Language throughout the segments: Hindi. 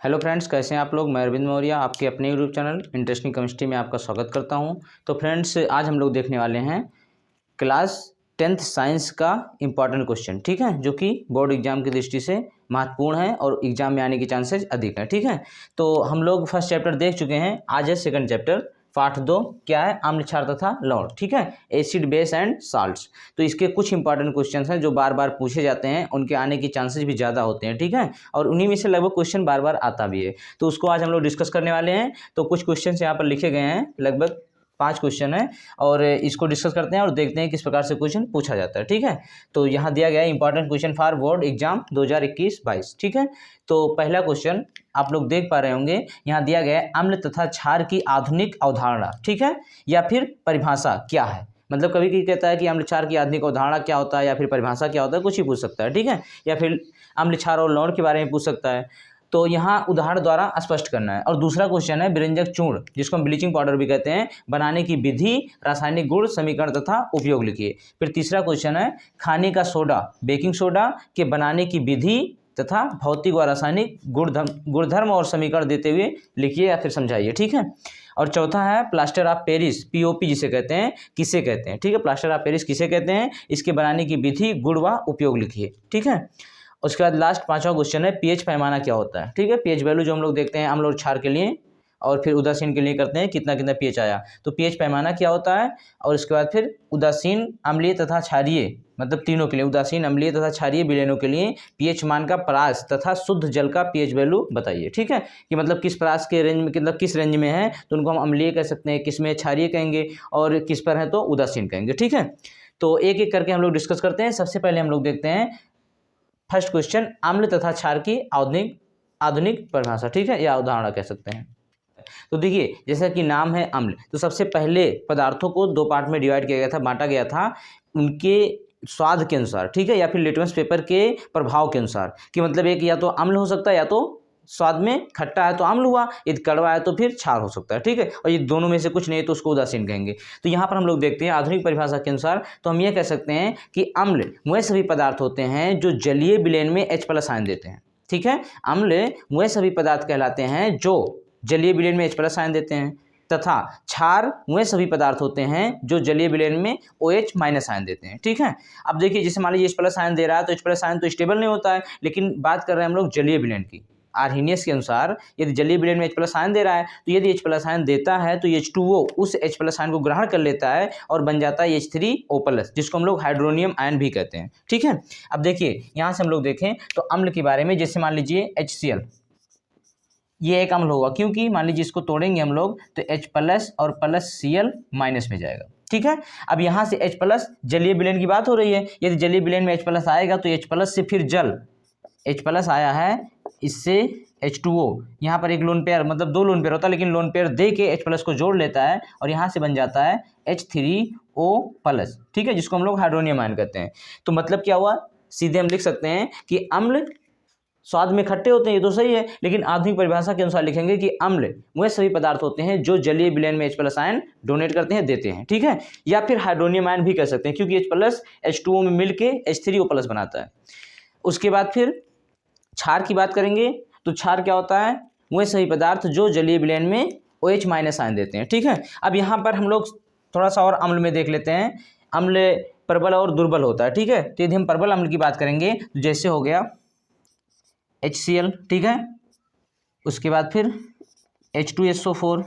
हेलो फ्रेंड्स, कैसे हैं आप लोग। मैं अरविंद मौर्य आपके अपने यूट्यूब चैनल इंटरेस्टिंग केमिस्ट्री में आपका स्वागत करता हूं। तो फ्रेंड्स, आज हम लोग देखने वाले हैं क्लास 10th साइंस का इम्पॉर्टेंट क्वेश्चन, ठीक है, जो कि बोर्ड एग्जाम की दृष्टि से महत्वपूर्ण है और एग्जाम में आने के चांसेस अधिक हैं, ठीक है। तो हम लोग फर्स्ट चैप्टर देख चुके हैं, आज है सेकंड चैप्टर। पार्ट 2 क्या है? अम्ल, क्षार तथा लवण, ठीक है, एसिड, बेस एंड साल्ट्स। तो इसके कुछ इंपॉर्टेंट क्वेश्चंस हैं जो बार बार पूछे जाते हैं, उनके आने की चांसेस भी ज़्यादा होते हैं, ठीक है, और उन्हीं में से लगभग क्वेश्चन बार बार आता भी है। तो उसको आज हम लोग डिस्कस करने वाले हैं। तो कुछ क्वेश्चन यहाँ पर लिखे गए हैं, लगभग 5 क्वेश्चन है, और इसको डिस्कस करते हैं और देखते हैं किस प्रकार से क्वेश्चन पूछा जाता है, ठीक है। तो यहाँ दिया गया है important question for board exam 2021-22, ठीक है। तो पहला क्वेश्चन आप लोग देख पा रहे होंगे, यहाँ दिया गया है अम्ल तथा क्षार की आधुनिक अवधारणा, ठीक है, या फिर परिभाषा क्या है। मतलब कभी कभी कहता है कि अम्ल क्षार की आधुनिक अवधारणा क्या होता है, या फिर परिभाषा क्या होता है, कुछ ही पूछ सकता है, ठीक है, या फिर अम्ल, क्षार और लवण के बारे में पूछ सकता है। तो यहाँ उदाहरण द्वारा स्पष्ट करना है। और दूसरा क्वेश्चन है विरंजक चूर्ण, जिसको हम ब्लीचिंग पाउडर भी कहते हैं, बनाने की विधि, रासायनिक गुण, समीकरण तथा उपयोग लिखिए। फिर तीसरा क्वेश्चन है खाने का सोडा, बेकिंग सोडा के बनाने की विधि तथा भौतिक व रासायनिक गुणधर्म और समीकरण देते हुए लिखिए या फिर समझाइए, ठीक है। और चौथा है प्लास्टर ऑफ पेरिस, पीओपी जिसे कहते हैं, किसे कहते हैं, ठीक है, प्लास्टर ऑफ पेरिस किसे कहते हैं, इसके बनाने की विधि, गुण व उपयोग लिखिए, ठीक है। उसके बाद लास्ट 5वां क्वेश्चन है पीएच पैमाना क्या होता है, ठीक है, पीएच वैल्यू जो हम लोग देखते हैं अम्ल और क्षार के लिए, और फिर उदासीन के लिए करते हैं कितना कितना पीएच आया। तो पीएच पैमाना क्या होता है, और उसके बाद फिर उदासीन, अम्लीय तथा क्षारीय, मतलब तीनों के लिए, उदासीन, अम्लीय तथा क्षारीय विलयनों के लिए पीएच मान का परास तथा शुद्ध जल का पीएच वैल्यू बताइए, ठीक है, कि मतलब किस परास के रेंज में, मतलब किस रेंज में है तो उनको हम अम्लीय कह सकते हैं, किस में क्षारीय कहेंगे, और किस पर है तो उदासीन कहेंगे, ठीक है। तो एक एक करके हम लोग डिस्कस करते हैं। सबसे पहले हम लोग देखते हैं फर्स्ट क्वेश्चन, अम्ल तथा क्षार की आधुनिक परिभाषा, ठीक है, या अवधारणा कह सकते हैं। तो देखिए, जैसा कि नाम है अम्ल, तो सबसे पहले पदार्थों को 2 पार्ट में डिवाइड किया गया था, बांटा गया था उनके स्वाद के अनुसार, ठीक है, या फिर लिटमस पेपर के प्रभाव के अनुसार, कि मतलब एक या तो अम्ल हो सकता है, या तो स्वाद में खट्टा है तो अम्ल हुआ, यदि कड़वा है तो फिर क्षार हो सकता है, ठीक है, और ये दोनों में से कुछ नहीं तो उसको उदासीन कहेंगे। तो यहाँ पर हम लोग देखते हैं आधुनिक परिभाषा के अनुसार, तो हम ये कह सकते हैं कि अम्ल वह सभी पदार्थ होते हैं जो जलीय विलयन में H+ आयन देते हैं, ठीक है, अम्ल वह सभी पदार्थ कहलाते हैं जो जलीय विलयन में H+ आयन देते हैं, तथा क्षार वह सभी पदार्थ होते हैं जो जलीय विलयन में OH- आयन देते हैं, ठीक है। अब देखिए, जैसे मान लीजिए H+ आयन दे रहा है तो H+ आयन तो स्टेबल नहीं होता है, लेकिन बात कर रहे हैं हम लोग जलीय विलयन की। आर्हीनियस के अनुसार यदि जलीय विलयन में H+ आयन दे रहा है, तो यदि H+ आयन देता है तो H2O उस H+ आयन को ग्रहण कर लेता है और बन जाता है H3O+, जिसको हम लोग हाइड्रोनियम आयन भी कहते हैं, ठीक है। अब देखिए, यहाँ से हम लोग देखें तो अम्ल के बारे में, जैसे मान लीजिए HCl, ये एक अम्ल होगा, क्योंकि मान लीजिए इसको तोड़ेंगे हम लोग तो H+ और +Cl- में जाएगा, ठीक है। अब यहाँ से H+ जलीय विलयन की बात हो रही है, यदि जलीय विलयन में H+ आएगा तो H+ से फिर जल, H+ आया है, इससे H2O, यहाँ पर एक लोन पेयर, मतलब 2 लोन पेयर होता है, लेकिन लोन पेयर दे के H+ को जोड़ लेता है और यहाँ से बन जाता है H3O+, ठीक है, जिसको हम लोग हाइड्रोनियम आयन कहते हैं। तो मतलब क्या हुआ, सीधे हम लिख सकते हैं कि अम्ल स्वाद में खट्टे होते हैं, ये तो सही है, लेकिन आधुनिक परिभाषा के अनुसार लिखेंगे कि अम्ल वह सभी पदार्थ होते हैं जो जलीय विलयन में H+ आयन डोनेट करते हैं, देते हैं, ठीक है, या फिर हाइड्रोनियम आयन भी कह सकते हैं, क्योंकि H+ H2O में मिलके H3O+ बनाता है। उसके बाद फिर क्षार की बात करेंगे, तो क्षार क्या होता है, वह सभी पदार्थ जो जलीय विलयन में OH- आयन देते हैं, ठीक है। अब यहाँ पर हम लोग थोड़ा सा और अम्ल में देख लेते हैं, अम्ल प्रबल और दुर्बल होता है, ठीक है। तो यदि हम प्रबल अम्ल की बात करेंगे तो जैसे हो गया HCl, ठीक है, उसके बाद फिर H2SO4,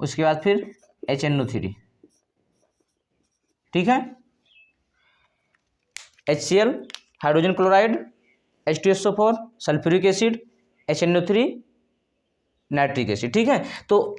उसके बाद फिर HNO3, ठीक है, HCl hydrogen chloride, H2SO4 sulphuric acid, HNO3 nitric acid, ठीक है। तो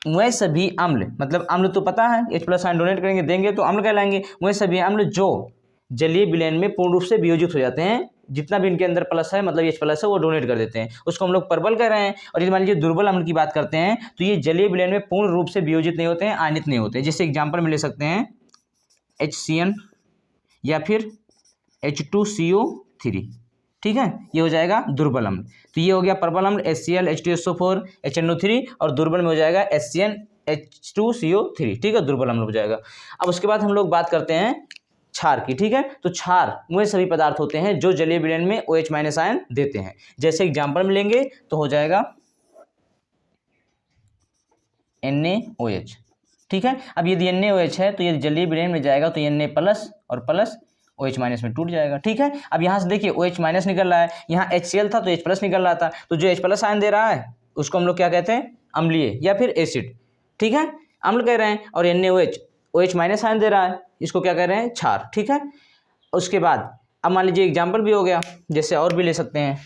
वह सभी अम्ल, मतलब अम्ल तो पता है H+ आयन डोनेट करेंगे, देंगे तो अम्ल कहलाएंगे, वह सभी अम्ल जो जलीय विलयन में पूर्ण रूप से वियोजित हो जाते हैं, जितना भी इनके अंदर प्लस है, मतलब H+ है, वो डोनेट कर देते हैं, उसको हम लोग प्रबल कह रहे हैं। और यदि मान लीजिए दुर्बल अम्ल की बात करते हैं तो ये जलीय विलयन में पूर्ण रूप से वियोजित नहीं होते हैं, आयनित नहीं होते। जैसे एग्जाम्पल में ले सकते हैं HCN या फिर H2CO3, ठीक है, ये हो जाएगा दुर्बल अम्ल। तो ये हो गया प्रबल अम्ल HCl H2SO4 HNO3, और दुर्बल में हो जाएगा HCN H2CO3, ठीक है, दुर्बल अम्ल हो जाएगा। अब उसके बाद हम लोग बात करते हैं क्षार की, ठीक है। तो क्षार वे सभी पदार्थ होते हैं जो जलीय विलयन में OH माइनस आयन देते हैं। जैसे एग्जाम्पल मिलेंगे तो हो जाएगा NaOH, ठीक है। अब यदि NaOH है तो यदि जलीय विलयन में जाएगा तो Na प्लस और प्लस OH माइनस में टूट जाएगा, ठीक है। अब यहाँ से देखिए OH माइनस निकल रहा है, यहाँ HCl था तो H प्लस निकल रहा था, तो जो H प्लस आयन दे रहा है उसको हम लोग क्या कहते हैं, अम्लीय या फिर एसिड, ठीक है, अम्ल कह रहे हैं। और NaOH OH माइनस आयन दे रहा है, इसको क्या कह रहे हैं, क्षार, ठीक है। उसके बाद अब मान लीजिए एग्जाम्पल भी हो गया, जैसे और भी ले सकते हैं,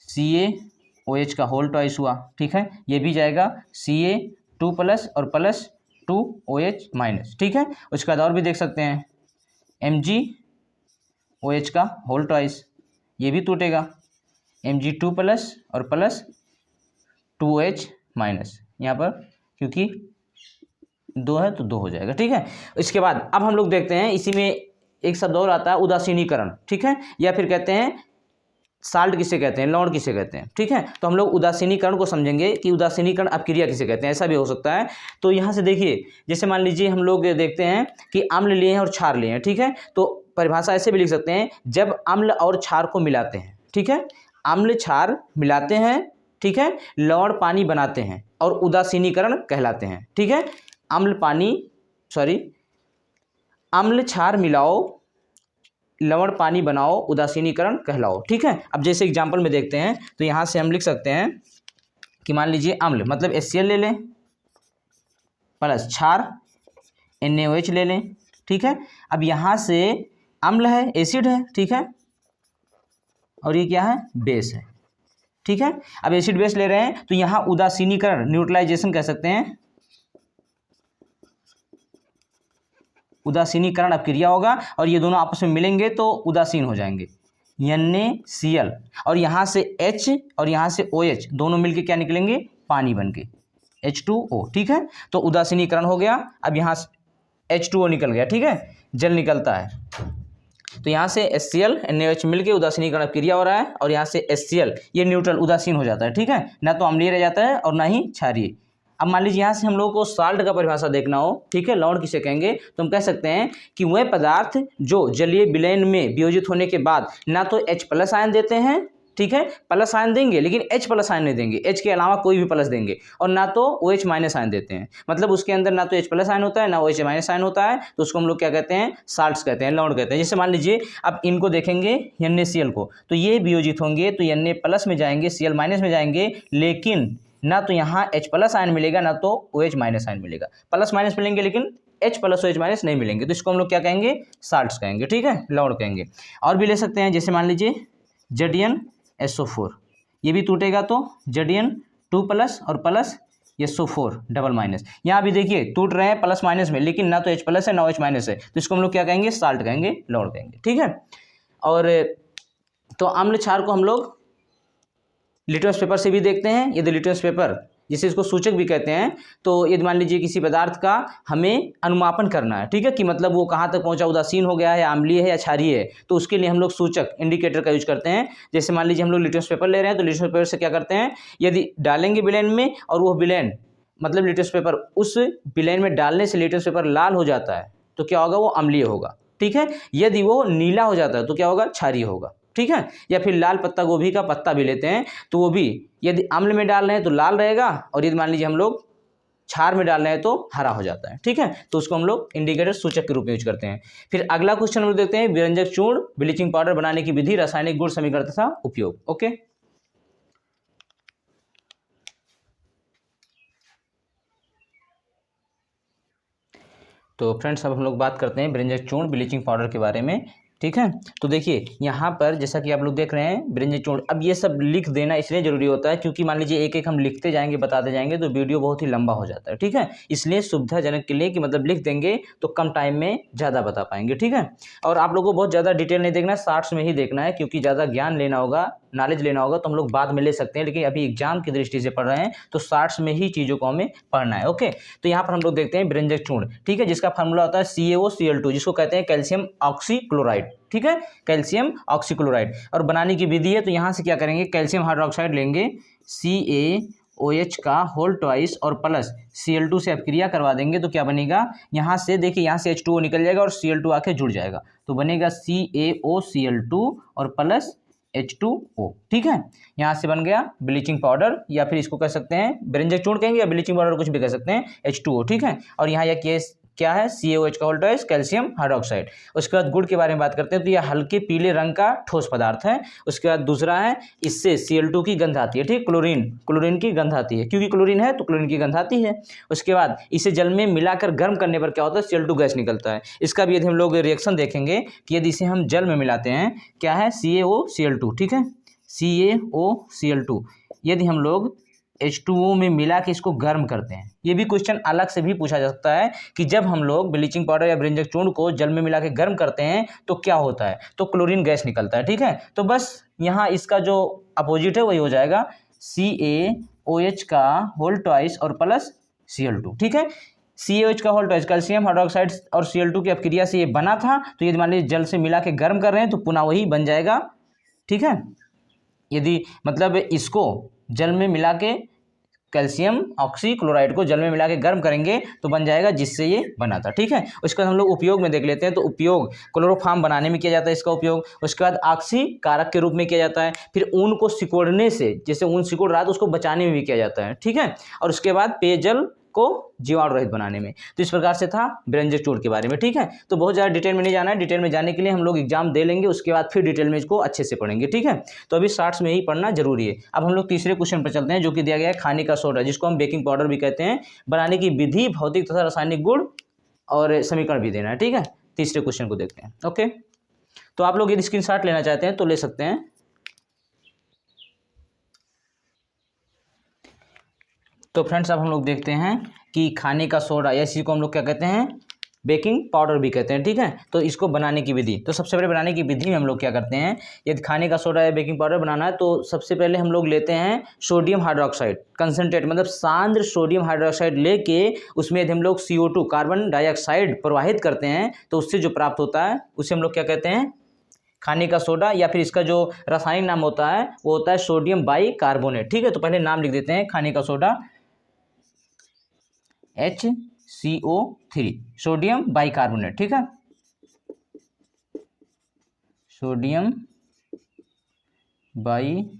CaOH का होल ट्वाइस हुआ, ठीक है, ये भी जाएगा Ca2 प्लस और प्लस 2OH माइनस, ठीक है। उसके बाद और भी देख सकते हैं MgOH का होल ट्वाइस, ये भी टूटेगा, Mg2 प्लस और प्लस 2OH माइनस, यहाँ पर क्योंकि 2 है तो 2 हो जाएगा, ठीक है। इसके बाद अब हम लोग देखते हैं, इसी में एक शब्द और आता है उदासीनीकरण, ठीक है, या फिर कहते हैं साल्ट किसे कहते हैं, लवण किसे कहते हैं, ठीक है। तो हम लोग उदासीनीकरण को समझेंगे कि उदासीनीकरण अपक्रिया किसे कहते हैं, ऐसा भी हो सकता है। तो यहाँ से देखिए, जैसे मान लीजिए हम लोग देखते हैं कि अम्ल लिए हैं और क्षार लिए हैं, ठीक है। तो परिभाषा ऐसे भी लिख सकते हैं, जब अम्ल और क्षार को मिलाते हैं, ठीक है, अम्ल क्षार मिलाते हैं, ठीक है, लवण पानी बनाते हैं और उदासीनीकरण कहलाते हैं, ठीक है। अम्ल क्षार मिलाओ, लवण पानी बनाओ, उदासीनीकरण कहलाओ, ठीक है। अब जैसे एग्जाम्पल में देखते हैं तो यहाँ से हम लिख सकते हैं कि मान लीजिए अम्ल मतलब HCl ले लें प्लस क्षार NaOH ले लें, ठीक है। अब यहाँ से अम्ल है, एसिड है, ठीक है, और ये क्या है, बेस है, ठीक है। अब एसिड बेस ले रहे हैं तो यहाँ उदासीनीकरण, न्यूट्रलाइजेशन कह सकते हैं, उदासीनीकरण अपक्रिया होगा और ये दोनों आपस में मिलेंगे तो उदासीन हो जाएंगे, NaCl, और यहाँ से H और यहाँ से OH दोनों मिलके क्या निकलेंगे, पानी बन के H2O, ठीक है। तो उदासीनीकरण हो गया। अब यहाँ से H2O निकल गया, ठीक है, जल निकलता है, तो यहाँ से HCl NaOH मिलके उदासीनीकरण अपक्रिया हो रहा है और यहाँ से HCl ये न्यूट्रल उदासीन हो जाता है, ठीक है, ना तो अम्लीय रह जाता है और ना ही क्षारीय। अब मान लीजिए यहाँ से हम लोगों को साल्ट का परिभाषा देखना हो, ठीक है, लवण किसे कहेंगे, तो हम कह सकते हैं कि वह पदार्थ जो जलीय विलयन में वियोजित होने के बाद ना तो H प्लस आयन देते हैं, ठीक है, प्लस आयन देंगे लेकिन H प्लस आयन नहीं देंगे, H के अलावा कोई भी प्लस देंगे, और ना तो OH माइनस आयन देते हैं, मतलब उसके अंदर ना तो H प्लस आयन होता है ना OH माइनस आयन होता है, तो उसको हम लोग क्या कहते हैं, साल्ट्स कहते हैं, लवण कहते हैं। जैसे मान लीजिए अब इनको देखेंगे NaCl को, तो ये वियोजित होंगे तो Na प्लस में जाएंगे, Cl माइनस में जाएंगे, लेकिन ना तो यहाँ H प्लस आयन मिलेगा ना तो OH माइनस आयन मिलेगा, प्लस माइनस मिलेंगे लेकिन H प्लस OH माइनस नहीं मिलेंगे, तो इसको हम लोग क्या कहेंगे, साल्ट्स कहेंगे, ठीक है, लवण कहेंगे। और भी ले सकते हैं, जैसे मान लीजिए ZnSO4, ये भी टूटेगा तो Zn2 प्लस और प्लस SO4 डबल माइनस, यहाँ भी देखिए टूट रहे हैं प्लस माइनस में, लेकिन ना तो H प्लस है ना OH माइनस है, तो इसको हम लोग क्या कहेंगे, साल्ट कहेंगे, लवण कहेंगे, ठीक है। और तो अम्ल क्षार को हम लोग लिटमस पेपर से भी देखते हैं। यदि लिटमस पेपर जिसे इसको सूचक भी कहते हैं, तो यदि मान लीजिए किसी पदार्थ का हमें अनुमापन करना है, ठीक है, कि मतलब वो कहाँ तक पहुंचा, उदासीन हो गया है, अम्लीय है या क्षारीय है, तो उसके लिए हम लोग सूचक इंडिकेटर का यूज करते हैं। जैसे मान लीजिए हम लोग लिटमस पेपर ले रहे हैं, तो लिटमस पेपर से क्या करते हैं, यदि डालेंगे विलयन में और वो विलयन मतलब लिटमस पेपर उस विलयन में डालने से लिटमस पेपर लाल हो जाता है तो क्या होगा, वो अम्लीय होगा, ठीक है। यदि वो नीला हो जाता है तो क्या होगा, क्षारीय होगा, ठीक है। या फिर लाल पत्ता गोभी का पत्ता भी लेते हैं, तो वो भी यदि अम्ल में डाल रहे हैं तो लाल रहेगा, और यदि मान लीजिए हम लोग क्षार में डाल रहे हैं तो हरा हो जाता है, ठीक है। तो उसको हम लोग इंडिकेटर सूचक के रूप में यूज करते हैं। फिर अगला क्वेश्चन हम लोग देखते हैं, विरंजक चूर्ण ब्लीचिंग पाउडर बनाने की विधि, रासायनिक गुण समीकरण तथा उपयोग। ओके, तो फ्रेंड्स अब हम लोग बात करते हैं विरंजक चूर्ण ब्लीचिंग पाउडर के बारे में, ठीक है। तो देखिए यहाँ पर जैसा कि आप लोग देख रहे हैं विरंजक चूर्ण, अब ये सब लिख देना इसलिए जरूरी होता है क्योंकि मान लीजिए एक एक हम लिखते जाएंगे बताते जाएंगे तो वीडियो बहुत ही लंबा हो जाता है, ठीक है। इसलिए सुविधाजनक के लिए कि मतलब लिख देंगे तो कम टाइम में ज़्यादा बता पाएंगे, ठीक है। और आप लोगों को बहुत ज़्यादा डिटेल नहीं देखना है, शॉर्ट्स में ही देखना है, क्योंकि ज़्यादा ज्ञान लेना होगा, नॉलेज लेना होगा तो हम लोग बाद में ले सकते हैं, लेकिन अभी एग्जाम की दृष्टि से पढ़ रहे हैं तो शॉर्ट्स में ही चीज़ों को हमें पढ़ना है। ओके, तो यहाँ पर हम लोग देखते हैं विरंजक चूर्ण, ठीक है, जिसका फार्मूला होता है CaOCl2, जिसको कहते हैं कैल्शियम ऑक्सीक्लोराइड, ठीक है, कैल्शियम ऑक्सीक्लोराइड। और बनाने की विधि है, तो यहाँ से क्या करेंगे, कैल्शियम हाइड्रोक्साइड लेंगे CaO OH का होल ट्वाइस और प्लस Cl2 से अपक्रिया करवा देंगे तो क्या बनेगा, यहाँ से देखिए यहाँ से H2O निकल जाएगा और Cl2 आके जुड़ जाएगा तो बनेगा CaOCl2 और प्लस H2O। ठीक है, यहाँ से बन गया ब्लीचिंग पाउडर या फिर इसको कह सकते हैं बेरेंजक चूर्ण कहेंगे या ब्लीचिंग पाउडर कुछ भी कह सकते हैं, H2O। ठीक है, और यहाँ यह केस क्या है, CaOH का होल ट्वाइस कैल्शियम हाइड्रोक्साइड। उसके बाद गुड़ के बारे में बात करते हैं तो यह हल्के पीले रंग का ठोस पदार्थ है। उसके बाद दूसरा है, इससे Cl2 की गंध आती है। ठीक, क्लोरीन की गंध आती है, क्योंकि क्लोरीन है तो क्लोरीन की गंध आती है। उसके बाद इसे जल में मिलाकर गर्म करने पर क्या होता है, Cl2 गैस निकलता है। इसका भी यदि हम लोग रिएक्शन देखेंगे कि यदि इसे हम जल में मिलाते हैं, क्या है, CaOCl2। ठीक है, CaOCl2 यदि हम लोग H2O में मिला के इसको गर्म करते हैं, ये भी क्वेश्चन अलग से भी पूछा जा सकता है कि जब हम लोग ब्लीचिंग पाउडर या बेरेंजक चूर्ण को जल में मिला के गर्म करते हैं तो क्या होता है, तो क्लोरीन गैस निकलता है। ठीक है, तो बस यहाँ इसका जो अपोजिट है वही हो जाएगा CaOH का होल ट्वाइस और प्लस Cl2। ठीक है, CaOH का होल ट्वाइस कैल्शियम हाइड्रोक्साइड और Cl2 की अपक्रिया से ये बना था, तो यदि मान लीजिए जल से मिला के गर्म कर रहे हैं तो पुनः वही बन जाएगा। ठीक है, यदि मतलब इसको जल में मिला के कैल्शियम ऑक्सीक्लोराइड को जल में मिला के गर्म करेंगे तो बन जाएगा जिससे ये बना था। ठीक है, उसके बाद हम लोग उपयोग में देख लेते हैं तो उपयोग क्लोरोफॉर्म बनाने में किया जाता है इसका उपयोग। उसके बाद ऑक्सी कारक के रूप में किया जाता है। फिर ऊन को सिकोड़ने से, जैसे ऊन सिकोड़ रहा है तो उसको बचाने में भी किया जाता है। ठीक है, और उसके बाद पेयजल को जीवाणु रहित बनाने में। तो इस प्रकार से था बेरेंजक चूर्ण के बारे में। ठीक है, तो बहुत ज़्यादा डिटेल में नहीं जाना है, डिटेल में जाने के लिए हम लोग एग्जाम दे लेंगे, उसके बाद फिर डिटेल में इसको अच्छे से पढ़ेंगे। ठीक है, तो अभी शॉर्ट्स में ही पढ़ना जरूरी है। अब हम लोग तीसरे क्वेश्चन पर चलते हैं जो कि दिया गया है खाने का सोडा, जिसको हम बेकिंग पाउडर भी कहते हैं, बनाने की विधि, भौतिक तथा रासायनिक गुण और समीकरण भी देना है। ठीक है, तीसरे क्वेश्चन को देखते हैं। ओके, तो आप लोग यदि स्क्रीनशॉट लेना चाहते हैं तो ले सकते हैं। तो फ्रेंड्स अब हम लोग देखते हैं कि खाने का सोडा या इसी को हम लोग क्या कहते हैं, बेकिंग पाउडर भी कहते हैं। ठीक है, तो इसको बनाने की विधि, तो सबसे पहले बनाने की विधि में हम लोग क्या करते हैं, यदि खाने का सोडा या बेकिंग पाउडर बनाना है तो सबसे पहले हम लोग लेते हैं सोडियम हाइड्रोक्साइड कंसनट्रेट, मतलब सांद्र सोडियम हाइड्रोक्साइड लेके उसमें यदि हम लोग CO2 कार्बन डाइऑक्साइड प्रवाहित करते हैं तो उससे जो प्राप्त होता है उसे हम लोग क्या कहते हैं, खाने का सोडा, या फिर इसका जो रासायनिक नाम होता है वो होता है सोडियम बाइकार्बोनेट। ठीक है, तो पहले नाम लिख देते हैं खाने का सोडा HCO3 सोडियम बाइकार्बोनेट। ठीक है, सोडियम बाइकार्बोनेट।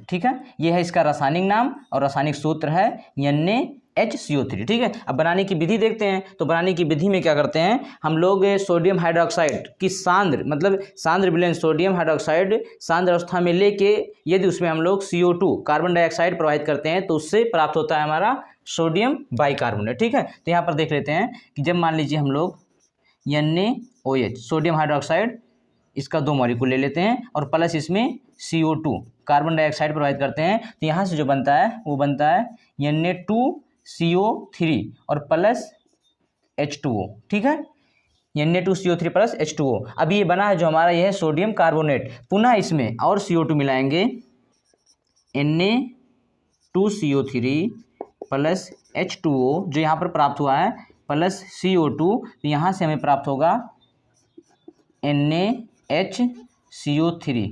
ठीक है, यह है इसका रासायनिक नाम और रासायनिक सूत्र है NaHCO3। ठीक है, अब बनाने की विधि देखते हैं। तो बनाने की विधि में क्या करते हैं हम लोग, सोडियम हाइड्रोक्साइड की सांद्र मतलब सांद्र विलयन सोडियम हाइड्रोक्साइड सांद्र अवस्था में लेके यदि उसमें हम लोग CO2 कार्बन डाइऑक्साइड प्रवाहित करते हैं तो उससे प्राप्त होता है हमारा सोडियम बाइकार्बोनेट। ठीक है, तो यहाँ पर देख लेते हैं कि जब मान लीजिए हम लोग NaOH सोडियम हाइड्रोक्साइड इसका 2 मॉलिक्यूल ले लेते हैं और प्लस इसमें CO2 कार्बन डाइऑक्साइड प्रवाहित करते हैं तो यहाँ से जो बनता है वो बनता है Na2CO3 और प्लस H2O। ठीक है, Na2CO3 प्लस H2O। अब ये बना है जो हमारा यह है सोडियम कार्बोनेट, पुनः इसमें और CO2 मिलाएंगे Na2CO3 प्लस H2O जो यहाँ पर प्राप्त हुआ है प्लस CO2, तो यहाँ से हमें प्राप्त होगा NaHCO3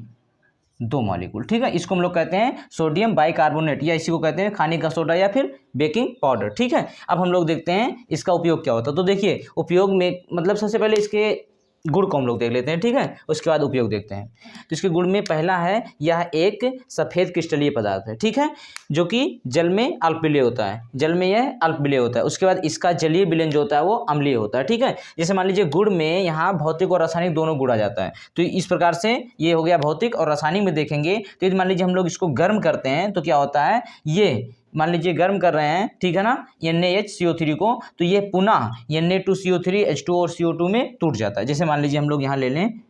2 मॉलिक्यूल। ठीक है, इसको हम लोग कहते हैं सोडियम बाइकार्बोनेट या इसी को कहते हैं खाने का सोडा या फिर बेकिंग पाउडर। ठीक है, अब हम लोग देखते हैं इसका उपयोग क्या होता है। तो देखिए उपयोग में मतलब सबसे पहले इसके गुण को हम लोग देख लेते हैं। ठीक है, उसके बाद उपयोग देखते हैं। तो इसके गुण में पहला है यह एक सफ़ेद क्रिस्टलीय पदार्थ है। ठीक है, जो कि जल में अल्पविलेय होता है, जल में यह अल्पविलेय होता है। उसके बाद इसका जलीय विलयन जो होता है वो अम्लीय होता है। ठीक है, जैसे मान लीजिए गुड़ में यहाँ भौतिक और रासायनिक दोनों गुण आ जाता है, तो इस प्रकार से ये हो गया भौतिक। और रासायनिक में देखेंगे तो यदि मान लीजिए हम लोग इसको गर्म करते हैं तो क्या होता है, ये मान लीजिए गर्म कर रहे हैं, ठीक है ना, NaHCO3 को, तो ये पुनः Na2CO3 H2O और CO2 में टूट जाता है। जैसे मान लीजिए हम लोग यहाँ ले लें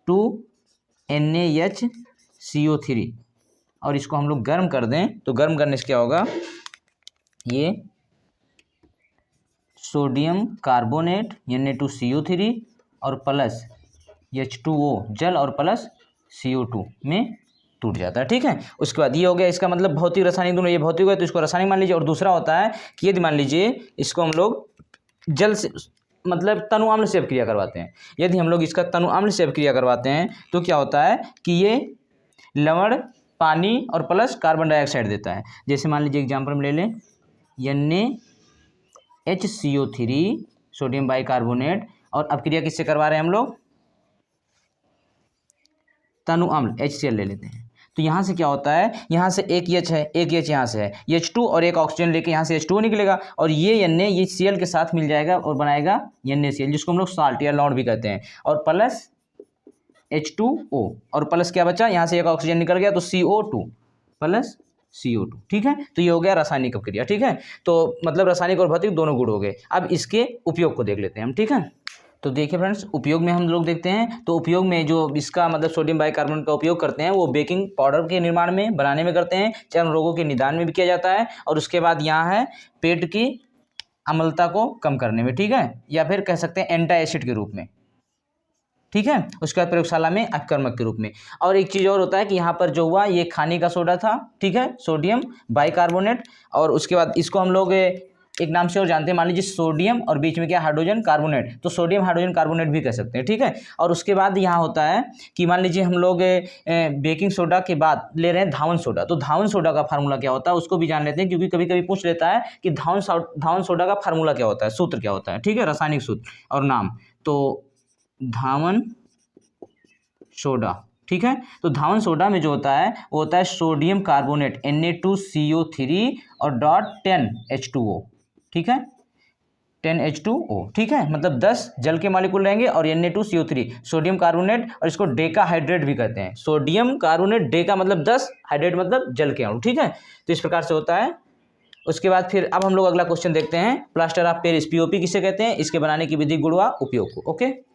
2NaHCO3 और इसको हम लोग गर्म कर दें तो गर्म करने से क्या होगा, ये सोडियम कार्बोनेट Na2CO3 और प्लस H2O जल और प्लस CO2 में टूट जाता है। ठीक है, उसके बाद ये हो गया इसका मतलब भौतिक रासायनिक दोनों, ये भौतिक है तो इसको रासायनिक मान लीजिए। और दूसरा होता है कि यदि मान लीजिए इसको हम लोग जल से मतलब तनु अम्ल से अपक्रिया करवाते हैं, यदि हम लोग इसका तनु अम्ल से अपक्रिया करवाते हैं तो क्या होता है कि ये लवण, पानी और प्लस कार्बन डाइऑक्साइड देता है। जैसे मान लीजिए एग्जाम्पल में ले लें NaHCO3 सोडियम बाइकार्बोनेट, और अब क्रिया किससे करवा रहे हैं हम लोग, तनु अम्ल HCl ले लेते हैं। तो यहाँ से क्या होता है, यहाँ से एक H है, एक H यहाँ से है, H2 और एक ऑक्सीजन लेके यहाँ से H2O निकलेगा, और ये Na ये Cl के साथ मिल जाएगा और बनाएगा NaCl, जिसको हम लोग साल्ट या लौंड भी कहते हैं, और प्लस H2O, और प्लस क्या बचा, यहाँ से एक ऑक्सीजन निकल गया तो CO2 प्लस CO2। ठीक है, तो ये हो गया रासायनिक अपक्रिया। ठीक है, तो मतलब रासायनिक और भौतिक दोनों गुण हो गए। अब इसके उपयोग को देख लेते हैं हम। ठीक है, तो देखिए फ्रेंड्स, उपयोग में हम लोग देखते हैं, तो उपयोग में जो इसका मतलब सोडियम बाइकार्बोनेट का उपयोग करते हैं वो बेकिंग पाउडर के निर्माण में बनाने में करते हैं, चर्म रोगों के निदान में भी किया जाता है, और उसके बाद यहाँ है पेट की अम्लता को कम करने में। ठीक है, या फिर कह सकते हैं एंटी एसिड के रूप में। ठीक है, उसके बाद प्रयोगशाला में अपकर्मक के रूप में। और एक चीज़ और होता है कि यहाँ पर जो हुआ ये खाने का सोडा था, ठीक है, सोडियम बाइकार्बोनेट, और उसके बाद इसको हम लोग एक नाम से और जानते हैं, मान लीजिए सोडियम और बीच में क्या हाइड्रोजन कार्बोनेट, तो सोडियम हाइड्रोजन कार्बोनेट भी कह सकते हैं। ठीक है, और उसके बाद यहाँ होता है कि मान लीजिए हम लोग बेकिंग सोडा के बाद ले रहे हैं धावन सोडा, तो धावन सोडा का फार्मूला क्या होता है उसको भी जान लेते हैं, क्योंकि कभी कभी पूछ लेता है कि धावन सोडा का फार्मूला क्या होता है, सूत्र क्या होता है। ठीक है, रासायनिक सूत्र और नाम, तो धावन सोडा। ठीक है, तो धावन सोडा में जो होता है वो होता है सोडियम कार्बोनेट Na2CO3 और .10H2O। ठीक है, 10H2O। ठीक है, मतलब 10 जल के मॉलिक्यूल रहेंगे और Na2CO3 सोडियम कार्बोनेट, और इसको डेका हाइड्रेट भी कहते हैं। सोडियम कार्बोनेट, डेका मतलब 10, हाइड्रेट मतलब जल के अणु। ठीक है, तो इस प्रकार से होता है। उसके बाद फिर अब हम लोग अगला क्वेश्चन देखते हैं, प्लास्टर ऑफ पेरिस POP किसे कहते हैं, इसके बनाने की विधि, गुण व उपयोग को। ओके,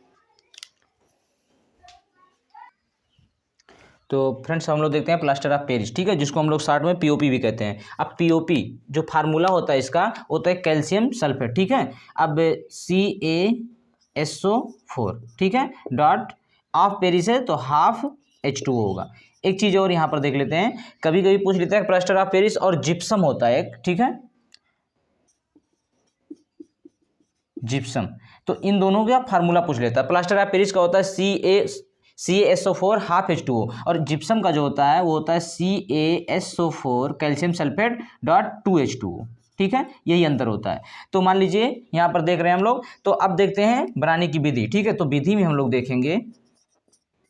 तो फ्रेंड्स हम लोग देखते हैं प्लास्टर ऑफ पेरिस। ठीक है, जिसको हम लोग शॉर्ट में POP भी कहते हैं। अब POP जो फार्मूला होता है इसका होता है कैल्शियम सल्फेट। ठीक है, अब CaSO4, ठीक है, डॉट ऑफ पेरिस है तो हाफ H2O होगा। एक चीज़ और यहाँ पर देख लेते हैं, कभी कभी पूछ लेता है प्लास्टर ऑफ पेरिस और जिप्सम होता है एक। ठीक है, जिप्सम, तो इन दोनों का फार्मूला पूछ लेता है। प्लास्टर ऑफ पेरिस का होता है CaSO4 हाफ H2O, और जिप्सम का जो होता है वो होता है CaSO4 calcium sulphate dot 2H2O। ठीक है, यही अंतर होता है। तो मान लीजिए यहाँ पर देख रहे हैं हम लोग, तो अब देखते हैं बनाने की विधि। ठीक है, तो विधि में हम लोग देखेंगे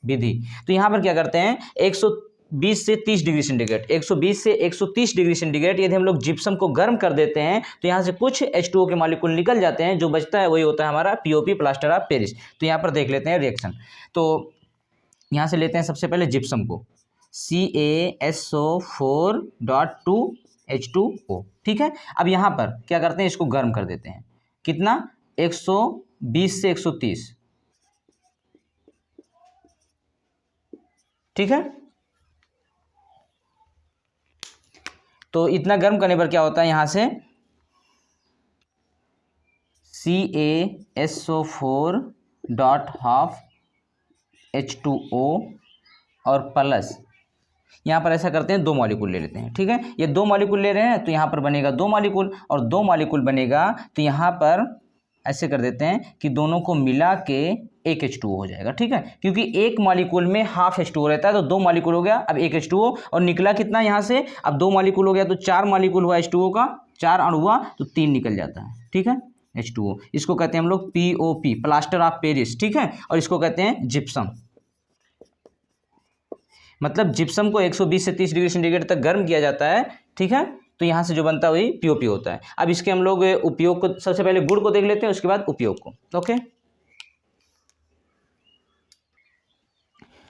विधि, तो यहाँ पर क्या करते हैं 120 से 30 डिग्री सेंटीग्रेड, 120 से 130 डिग्री सेंटीग्रेड यदि हम लोग जिप्सम को गर्म कर देते हैं तो यहाँ से कुछ H2O के मॉलिक्यूल निकल जाते हैं, जो बचता है वही होता है हमारा POP प्लास्टर ऑफ पेरिस। तो यहाँ पर देख लेते हैं रिएक्शन। तो यहाँ से लेते हैं सबसे पहले जिप्सम को, CaSO4.2H2O। ठीक है, अब यहाँ पर क्या करते हैं, इसको गर्म कर देते हैं, कितना, 120 से 130। ठीक है, तो इतना गर्म करने पर क्या होता है, यहाँ से CaSO4 डॉट हाफ H2O और प्लस, यहाँ पर ऐसा करते हैं 2 मॉलिक्यूल ले लेते हैं। ठीक है, ये 2 मॉलिक्यूल ले रहे हैं तो यहाँ पर बनेगा 2 मॉलिक्यूल, और 2 मॉलिक्यूल बनेगा तो यहाँ पर ऐसे कर देते हैं कि दोनों को मिला के एक H2O हो जाएगा। ठीक है, क्योंकि एक मॉलिक्यूल में हाफ H2O रहता है, तो 2 मॉलिक्यूल हो गया, अब एक H2O, और निकला कितना यहाँ से, अब 2 मॉलिक्यूल हो गया तो 4 मॉलिक्यूल हुआ H2O का, 4 अणु हुआ तो 3 निकल जाता है। ठीक है, H2O, इसको कहते हैं हम लोग POP प्लास्टर ऑफ पेरिस। ठीक है, और इसको कहते हैं जिप्सम। मतलब जिप्सम को 120 से 30 डिग्री सेंटीग्रेड तक गर्म किया जाता है। ठीक है, तो यहाँ से जो बनता है वही POP होता है। अब इसके हम लोग उपयोग को, सबसे पहले गुण को देख लेते हैं, उसके बाद उपयोग को। ओके,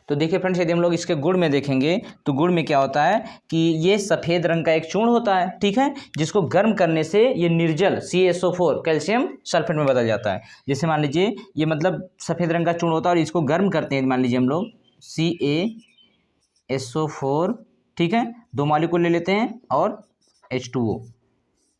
तो देखिए फ्रेंड्स, यदि हम लोग इसके गुण में देखेंगे तो गुण में क्या होता है कि ये सफ़ेद रंग का एक चूर्ण होता है। ठीक है, जिसको गर्म करने से ये निर्जल CaSO4 कैल्शियम सल्फेट में बदल जाता है। जैसे मान लीजिए ये मतलब सफ़ेद रंग का चूर्ण होता है और इसको गर्म करते हैं, मान लीजिए हम लोग CaSO4, ठीक है, 2 मॉलिक्यूल ले लेते हैं और H2O,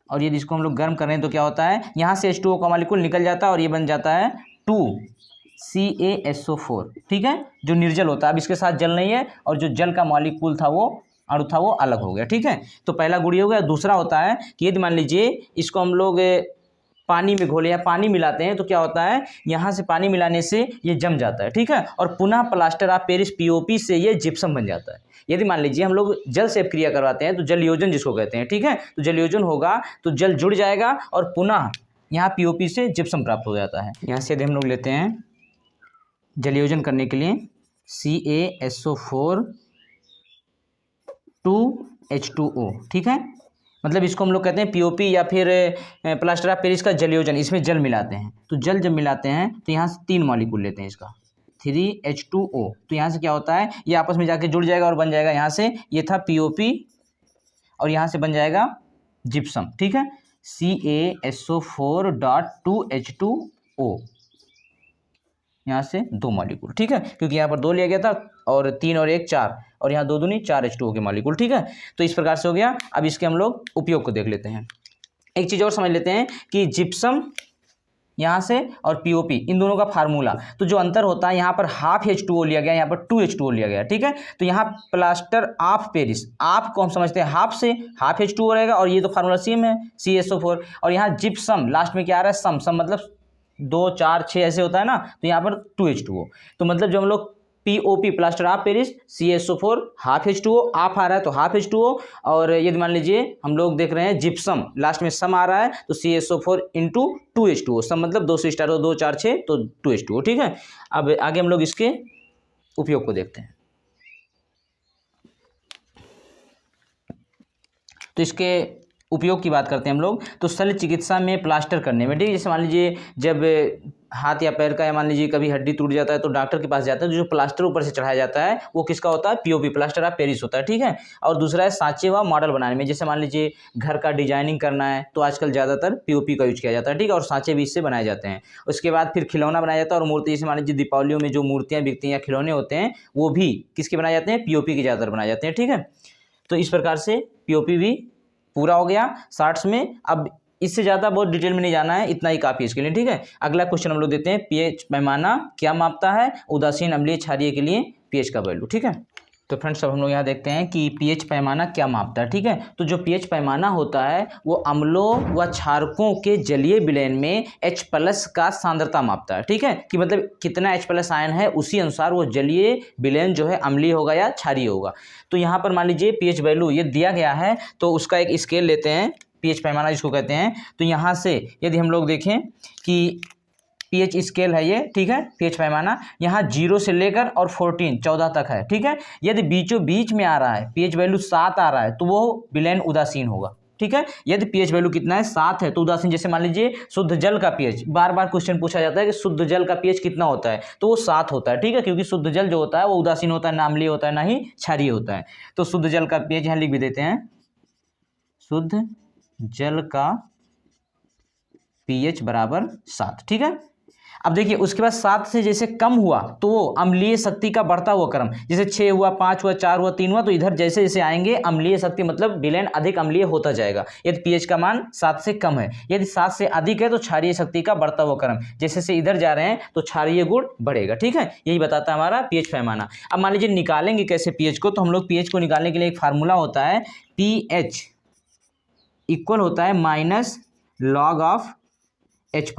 और ये जिसको हम लोग गर्म कर रहे हैं तो क्या होता है, यहाँ से H2O का मॉलिक्यूल निकल जाता है और ये बन जाता है 2CaSO4। ठीक है, जो निर्जल होता है, अब इसके साथ जल नहीं है, और जो जल का मॉलिक्यूल था वो अणु था वो अलग हो गया। ठीक है, तो पहला गुण हो गया। दूसरा होता है कि यदि मान लीजिए इसको हम लोग पानी में घोले या पानी मिलाते हैं तो क्या होता है, यहाँ से पानी मिलाने से ये जम जाता है, ठीक है, और पुनः प्लास्टर ऑफ पेरिस पीओपी से ये जिप्सम बन जाता है। यदि मान लीजिए हम लोग जल से क्रिया करवाते हैं तो जल योजन जिसको कहते हैं, ठीक है, तो जल योजन होगा तो जल जुड़ जाएगा और पुनः यहाँ पीओपी से जिप्सम प्राप्त हो जाता है। यहाँ से यदि हम लोग लेते हैं जल योजन करने के लिए CaSO4 2H2O, ठीक है, मतलब इसको हम लोग कहते हैं पीओपी या फिर प्लास्टर ऑफ पेरिस का जल योजन। इसमें जल मिलाते हैं तो जल जब मिलाते हैं तो यहाँ से 3 मॉलिक्यूल लेते हैं इसका 3H2O, तो यहाँ से क्या होता है, ये आपस में जाके जुड़ जाएगा और बन जाएगा, यहाँ से ये था पीओपी और यहाँ से बन जाएगा जिप्सम, ठीक है, CaSO4.2H2O, यहाँ से 2 मॉलिक्यूल, ठीक है, क्योंकि यहाँ पर 2 लिया गया था और 3 और 1 4 और यहाँ 2 दूनी 4 H2O के मॉलिक्यूल, ठीक है। तो इस प्रकार से हो गया। अब इसके हम लोग उपयोग को देख लेते हैं। एक चीज़ और समझ लेते हैं कि जिप्सम यहाँ से और पीओपी इन दोनों का फार्मूला, तो जो अंतर होता है यहाँ पर हाफ H2O लिया गया, यहाँ पर 2H2O लिया गया, ठीक है, तो यहाँ प्लास्टर ऑफ पेरिस, आप को हम समझते हैं हाफ से हाफ H2O रहेगा और ये तो फार्मूला सेम है CaSO4, और यहाँ जिप्सम लास्ट में क्या आ रहा है, सम मतलब 2 4 6 ऐसे होता है ना, तो यहाँ पर 2H2O, तो मतलब जो हम लोग POP plaster of Paris CaSO4 half H2O, आप आ रहा है तो हाफ H2O, और यदि मान लीजिए हम लोग देख रहे हैं जिप्सम लास्ट में सम आ रहा है तो CaSO4 इंटू 2H2O, सम मतलब 2 से स्टार्ट हो 2 4 6 तो 2H2O, ठीक है। अब आगे हम लोग इसके उपयोग को देखते हैं। तो इसके उपयोग की बात करते हैं हम लोग, तो शल्य चिकित्सा में प्लास्टर करने में, ठीक है, जैसे मान लीजिए जब हाथ या पैर का या मान लीजिए कभी हड्डी टूट जाता है तो डॉक्टर के पास जाता है, जो प्लास्टर ऊपर से चढ़ाया जाता है वो किसका होता है, पीओपी प्लास्टर ऑफ पेरिस होता है, ठीक है। और दूसरा है सांचे व मॉडल बनाने में, जैसे मान लीजिए घर का डिजाइनिंग करना है तो आजकल ज़्यादातर पीओपी का यूज किया जाता है, ठीक है, और सांचे भी इससे बनाए जाते हैं। उसके बाद फिर खिलौना बनाया जाता है और मूर्ति, जैसे मान लीजिए दीपावलियों में जो मूर्तियाँ बिकती हैं या खिलौने होते हैं वो भी किसके बनाए जाते हैं, पीओपी के ज़्यादातर बनाए जाते हैं, ठीक है। तो इस प्रकार से पीओपी भी पूरा हो गया शॉर्ट्स में। अब इससे ज़्यादा बहुत डिटेल में नहीं जाना है, इतना ही काफ़ी इसके लिए, ठीक है। अगला क्वेश्चन हम लोग देते हैं, पीएच पैमाना क्या मापता है, उदासीन अम्लीय क्षारीय के लिए पीएच का वैल्यू, ठीक है। तो फ्रेंड्स अब हम लोग यहाँ देखते हैं कि पीएच पैमाना क्या मापता है, ठीक है। तो जो पीएच पैमाना होता है वो अम्लों व क्षारकों के जलीय विलयन में H+ का सांद्रता मापता है, ठीक है, कि मतलब कितना H+ आयन है उसी अनुसार वो जलीय विलयन जो है अम्लीय होगा या क्षारीय होगा। तो यहाँ पर मान लीजिए पीएच वैल्यू ये दिया गया है तो उसका एक स्केल लेते हैं, पीएच पैमाना जिसको कहते हैं। तो यहाँ से यदि हम लोग देखें कि पीएच स्केल है ये, ठीक है, पीएच पैमाना यहाँ 0 से लेकर और 14 तक है, ठीक है। यदि बीचों बीच में आ रहा है पीएच वैल्यू 7 आ रहा है तो वो विलयन उदासीन होगा, ठीक है। यदि पीएच वैल्यू कितना है 7 है तो उदासीन, जैसे मान लीजिए शुद्ध जल का पीएच, बार बार क्वेश्चन पूछा जाता है कि शुद्ध जल का पीएच कितना होता है, तो वो 7 होता है, ठीक है, क्योंकि शुद्ध जल जो होता है वो उदासीन होता है, ना अम्लीय होता है ना ही क्षारीय होता है। तो शुद्ध जल का पीएच यहाँ लिख भी देते हैं, शुद्ध जल का पीएच बराबर 7, ठीक है। अब देखिए उसके बाद 7 से जैसे कम हुआ तो वो अम्लीय शक्ति का बढ़ता हुआ क्रम, जैसे 6 हुआ, 5 हुआ, 4 हुआ, 3 हुआ, तो इधर जैसे जैसे आएंगे अम्लीय शक्ति मतलब विलयन अधिक अम्लीय होता जाएगा। यदि पीएच का मान 7 से कम है, यदि 7 से अधिक है तो क्षारीय शक्ति का बढ़ता हुआ क्रम, जैसे से इधर जा रहे हैं तो क्षारीय गुण बढ़ेगा, ठीक है। यही बताता है हमारा पीएच पैमाना। अब मान लीजिए निकालेंगे कैसे पीएच को, तो हम लोग पीएच को निकालने के लिए एक फार्मूला होता है, पीएच इक्वल होता है माइनस लॉग ऑफ H+,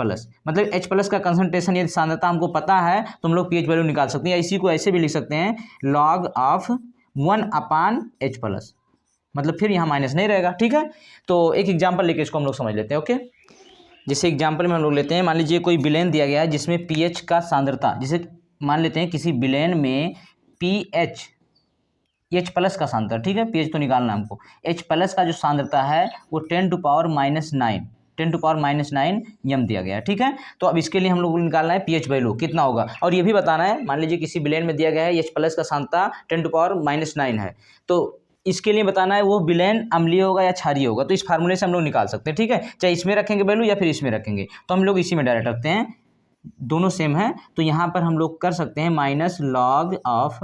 मतलब H+ का कंसंट्रेशन यदि सांद्रता हमको पता है तो हम लोग पीएच वैल्यू निकाल सकते हैं, या इसी को ऐसे भी लिख सकते हैं log ऑफ 1/H+, मतलब फिर यहाँ माइनस नहीं रहेगा, ठीक है। तो एक एग्जांपल लेके इसको हम लोग समझ लेते हैं, ओके। जैसे एग्जांपल में हम लोग लेते हैं, मान लीजिए कोई विलयन दिया गया है जिसमें पीएच का सांद्रता, जैसे मान लेते हैं किसी विलयन में पीएच H+ का सांद्रता, ठीक है, पीएच तो निकालना है हमको, H+ का जो सांद्रता है वो 10⁻⁹ यम दिया गया है, ठीक है। तो अब इसके लिए हम लोग को निकालना है पीएच वैल्यू कितना होगा, और ये भी बताना है, मान लीजिए किसी विलयन में दिया गया है H+ का सांद्रता 10⁻⁹ है, तो इसके लिए बताना है वो विलयन अम्लीय होगा या क्षारीय होगा। तो इस फार्मूले से हम लोग निकाल सकते हैं, ठीक है, चाहे इसमें रखेंगे वैल्यू या फिर इसमें रखेंगे, तो हम लोग इसी में डायरेक्ट रखते हैं, दोनों सेम है। तो यहाँ पर हम लोग कर सकते हैं माइनस लॉग ऑफ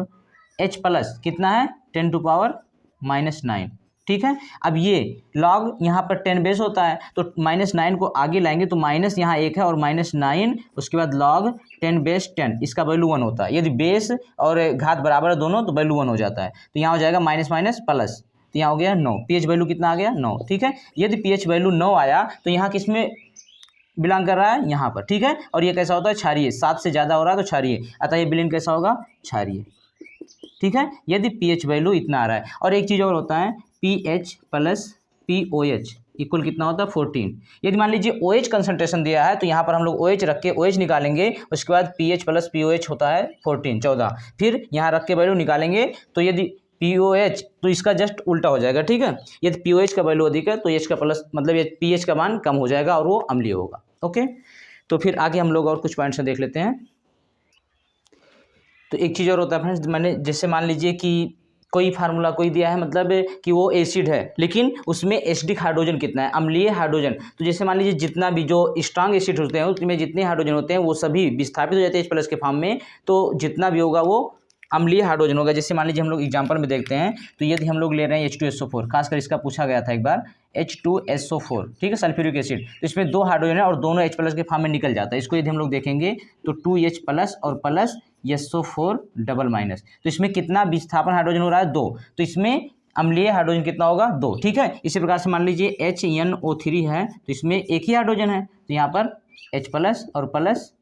H+ कितना है 10⁻⁹, ठीक है। अब ये लॉग यहाँ पर 10 बेस होता है तो -9 को आगे लाएंगे तो माइनस यहाँ 1 है और -9 उसके बाद लॉग 10⁻10 इसका वैल्यू 1 होता है। यदि बेस और घात बराबर है दोनों तो वैल्यू 1 हो जाता है, तो यहाँ हो जाएगा माइनस माइनस प्लस, तो यहाँ हो गया 9, पीएच वैल्यू कितना आ गया 9, ठीक है। यदि पीएच वैल्यू 9 आया तो यहाँ किसमें बिलोंग कर रहा है यहाँ पर, ठीक है। और ये कैसा होता है, क्षारीय, 7 से ज़्यादा हो रहा है तो क्षारीय, अतः ये विलीन कैसा होगा, क्षारीय, ठीक है, यदि पीएच वैल्यू इतना आ रहा है। और एक चीज़ और होता है, पीएच प्लस पीओएच इक्वल कितना होता है, 14। यदि मान लीजिए OH कंसंट्रेशन दिया है तो यहाँ पर हम लोग OH रख के OH निकालेंगे, उसके बाद पीएच प्लस पीओएच होता है 14। फिर यहाँ रख के वैल्यू निकालेंगे तो यदि पीओएच तो इसका जस्ट उल्टा हो जाएगा, ठीक है। यदि पीओएच का वैल्यू अधिक है तो एच का प्लस मतलब ये पीएच का मान कम हो जाएगा और वो अम्लीय होगा। ओके, तो फिर आगे हम लोग और कुछ पॉइंट्स देख लेते हैं। तो एक चीज़ और होता है फ्रेंड्स, मैंने जैसे मान लीजिए कि कोई फार्मूला कोई दिया है, मतलब कि वो एसिड है लेकिन उसमें एसिडिक हाइड्रोजन कितना है, अम्लीय हाइड्रोजन। तो जैसे मान लीजिए जितना भी जो स्ट्रांग एसिड होते हैं उसमें जितने हाइड्रोजन होते हैं वो सभी विस्थापित हो जाते हैं H+ के फॉर्म में, तो जितना भी होगा वो अम्लीय हाइड्रोजन होगा। जैसे मान लीजिए हम लोग एग्जांपल में देखते हैं, तो यदि हम लोग ले रहे हैं H2SO4, खासकर इसका पूछा गया था एक बार, H2SO4, ठीक है, सल्फ्यूरिक एसिड, तो इसमें 2 हाइड्रोजन है और दोनों H+ के फॉर्म में निकल जाता है। इसको यदि हम लोग देखेंगे तो 2H+ और प्लस SO4 डबल माइनस, तो इसमें कितना विस्थापन हाइड्रोजन हो रहा है, 2, तो इसमें अम्लीय हाइड्रोजन कितना होगा, 2, ठीक है। इसी प्रकार से मान लीजिए HNO3 है तो इसमें एक ही हाइड्रोजन है, तो यहाँ पर H+ और प्लस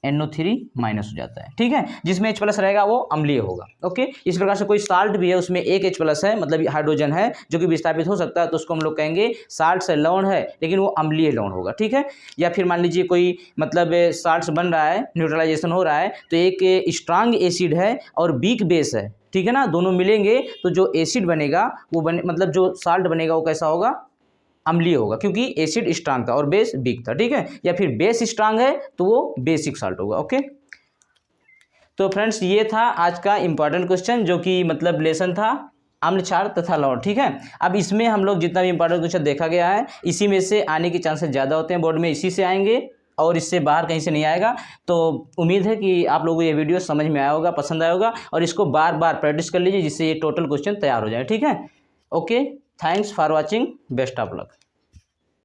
NO3 माइनस हो जाता है, ठीक है। जिसमें H+ रहेगा वो अम्लीय होगा। ओके, इस प्रकार से कोई साल्ट भी है उसमें एक H+ है, मतलब हाइड्रोजन है जो कि विस्थापित हो सकता है, तो उसको हम लोग कहेंगे साल्ट से लवण है लेकिन वो अम्लीय लवण होगा, ठीक है। या फिर मान लीजिए कोई मतलब साल्ट बन रहा है, न्यूट्रलाइजेशन हो रहा है, तो एक स्ट्रांग एसिड है और वीक बेस है, ठीक है ना, दोनों मिलेंगे तो जो एसिड बनेगा वो मतलब जो साल्ट बनेगा वो कैसा होगा, अम्लीय होगा, क्योंकि एसिड स्ट्रांग था और बेस वीक था, ठीक है। या फिर बेस स्ट्रांग है तो वो बेसिक साल्ट होगा। ओके, तो फ्रेंड्स ये था आज का इंपॉर्टेंट क्वेश्चन, जो कि मतलब लेसन था अम्ल क्षार तथा लवण, ठीक है। अब इसमें हम लोग जितना भी इंपॉर्टेंट क्वेश्चन देखा गया है इसी में से आने के चांसेस ज़्यादा होते हैं बोर्ड में, इसी से आएंगे और इससे बाहर कहीं से नहीं आएगा। तो उम्मीद है कि आप लोगों को ये वीडियो समझ में आया होगा, पसंद आया होगा, और इसको बार बार प्रैक्टिस कर लीजिए जिससे ये टोटल क्वेश्चन तैयार हो जाए, ठीक है। Okay, thanks for watching, best of luck.